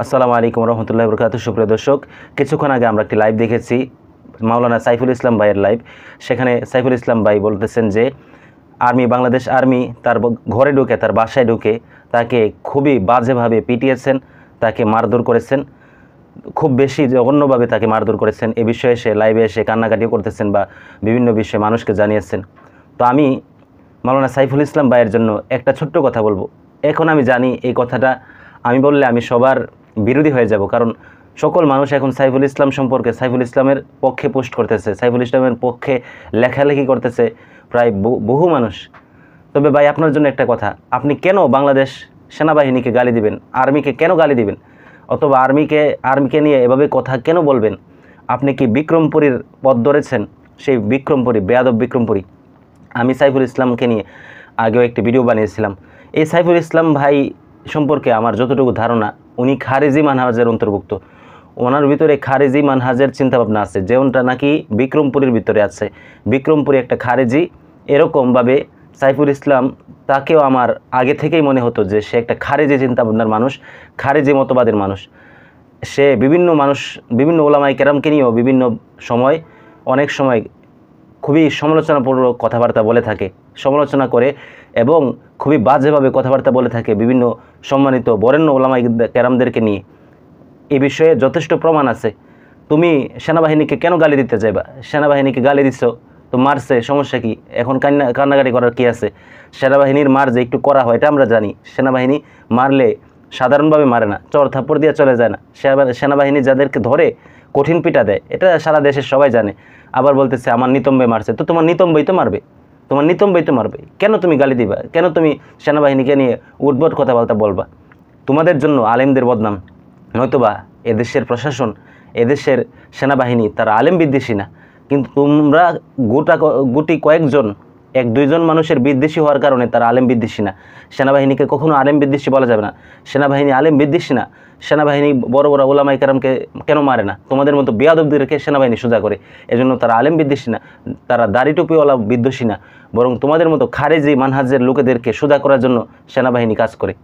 আসসালামু আলাইকুম রহমতুল্লাহি ওয়া বারাকাতুহু। সুপ্রিয় দর্শক, কিছুক্ষণ আগে আমরা একটি লাইভ দেখেছি, মাওলানা সাইফুল ইসলাম ভাইয়ের লাইভ। সেখানে সাইফুল ইসলাম ভাই বলতেছেন যে বাংলাদেশ আর্মি তার ঘরে ঢুকে, তার বাসায় ঢুকে তাকে খুবই বাজেভাবে পিটিয়েছেন, তাকে মারধর করেছেন, খুব বেশি জঘন্যভাবে তাকে মারধর করেছেন। এ বিষয়ে সে লাইভে এসে কান্নাকাটিও করতেছেন বা বিভিন্ন বিষয়ে মানুষকে জানিয়েছেন। তো আমি মাওলানা সাইফুল ইসলাম ভাইয়ের জন্য একটা ছোট্ট কথা বলবো। এখন আমি জানি এই কথাটা আমি বললে আমি সবার বিরোধী হয়ে যাব, কারণ সকল মানুষ এখন সাইফুল ইসলাম সম্পর্কে, সাইফুল ইসলামের পক্ষে পোস্ট করতেছে, সাইফুল ইসলামের পক্ষে লেখালেখি করতেছে প্রায় বহু মানুষ। তবে ভাই, আপনার জন্য একটা কথা, আপনি কেন বাংলাদেশ সেনাবাহিনীকে গালি দিবেন, আর্মিকে কেন গালি দিবেন, অথবা আর্মিকে নিয়ে এভাবে কথা কেন বলবেন? আপনি কি বিক্রমপুরীর পথ ধরেছেন? সেই বিক্রমপুরী, বেয়াদব বিক্রমপুরী। আমি সাইফুল ইসলামকে নিয়ে আগেও একটি ভিডিও বানিয়েছিলাম। এই সাইফুল ইসলাম ভাই সম্পর্কে আমার যতটুকু ধারণা, উনি খারেজি মানহাজের অন্তর্ভুক্ত। ওনার ভিতরে খারেজি মানহাজের চিন্তাভাবনা আছে, যেমনটা নাকি বিক্রমপুরীর ভিতরে আছে। বিক্রমপুরী একটা খারেজি, এরকমভাবে সাইফুল ইসলাম, তাকেও আমার আগে থেকেই মনে হতো যে সে একটা খারেজি চিন্তাভাবনার মানুষ, খারেজি মতবাদের মানুষ। সে বিভিন্ন ওলামায়ে কেরামকে নিয়েও বিভিন্ন সময়, অনেক সময় খুবই সমালোচনাপূর্বক কথাবার্তা বলে থাকে, সমালোচনা করে এবং খুবই বাজেভাবে কথাবার্তা বলে থাকে বিভিন্ন সম্মানিত বরেণ্য ওলামায়ে কেরামদেরকে নিয়ে। এই বিষয়ে যথেষ্ট প্রমাণ আছে। তুমি সেনাবাহিনীকে কেন গালি দিতে চাইবা? সেনাবাহিনীকে গালি দিচ্ছ তো মারছে, সমস্যা কি? এখন কান্নাকাটি করার কি আছে? সেনাবাহিনীর মার যে একটু করা হয় এটা আমরা জানি। সেনাবাহিনী মারলে সাধারণভাবে মারে না, চর থাপ্পড় দিয়ে চলে যায় না। সেনাবাহিনী যাদেরকে ধরে কঠিন পিটা দেয়, এটা সারা দেশের সবাই জানে। আবার বলতেছে আমার নিতম্বে মারছে, তো তোমার নিতম্বই তো মারবে, কেন তুমি গালি দিবা? কেন তুমি সেনাবাহিনীকে নিয়ে উদ্ভট কথাবার্তা বলবা? তোমাদের জন্য আলেমদের বদনাম, নয়তোবা এদেশের প্রশাসন, এদেশের সেনাবাহিনী তারা আলেম বিদ্বেষী না, কিন্তু তোমরা গুটি কয়েকজন, এক দুইজন মানুষের বিদ্বেষী হওয়ার কারণে তারা আলেম বিদ্বেষী না। সেনাবাহিনীকে কখনো আলেম বিদ্বেষী বলা যাবে না। সেনাবাহিনী আলেম বিদ্বেষী না। সেনাবাহিনী বড় বড় ওলামায়ে কেরামকে কেন মারে না? তোমাদের মতো বেয়াদবদেরকে সেনাবাহিনী সোজা করে, এজন্য তারা আলেম বিদ্বেষী না, তারা দাড়ি টুপিওয়ালা বিদ্বেষী না, বরং তোমাদের মতো খারেজি মানহাজের লোকেদেরকে সোজা করার জন্য সেনাবাহিনী কাজ করে।